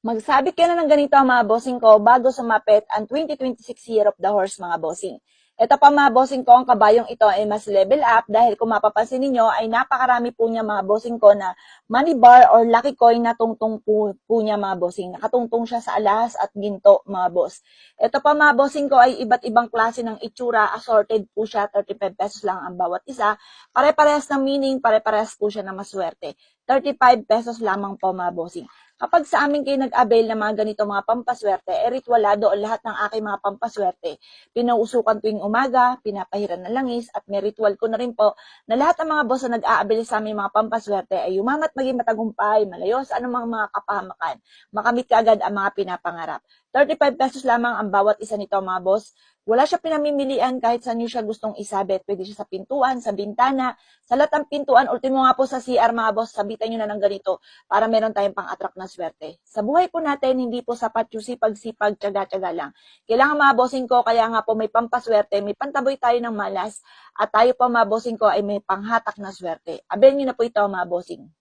Magsabi ka na ng ganito mga bossing ko bago sumapit ang 2026 Year of the Horse mga bossing. Ito pa mga bossing ko, ang kabayong ito ay mas level up dahil kung mapapansin ninyo ay napakarami po niya mga bossing ko na money bar or lucky coin na tungtong po niya mga bossing. Nakatungtong siya sa alas at ginto mga boss. Ito pa mga bossing ko ay iba't ibang klase ng itsura, assorted po siya, 35 pesos lang ang bawat isa. Pare-parehas ng meaning, pare-parehas po siya na maswerte. 35 pesos lamang po mga bossing. Kapag sa amin kayo nag-avail ng mga ganito mga pampaswerte, ritualado o lahat ng aking mga pampaswerte, pinausukan tuwing umaga, pinapahiran ng langis, at may ritual ko na rin po na lahat ng mga boss na nag-aabil sa aming mga pampaswerte ay yumamat maging matagumpay, malayo sa anumang mga kapahamakan, makamit kaagad ang mga pinapangarap. 35 pesos lamang ang bawat isa nito mga boss. Wala siya pinamimilian kahit saan nyo siya gustong isabit. Pwede siya sa pintuan, sa bintana, sa lahat ng pintuan. Ultimo nga po sa CR mga boss, sabitan nyo na ng ganito para meron tayong pang-attract na swerte. Sa buhay po natin, hindi po sapat yung sipag-sipag, tsaga-tsaga lang. Kailangan mga bossing ko, kaya nga po may pampaswerte, may pantaboy tayo ng malas, at tayo po mga bossing ko ay may panghatak na swerte. Abel nyo na po ito mga bossing.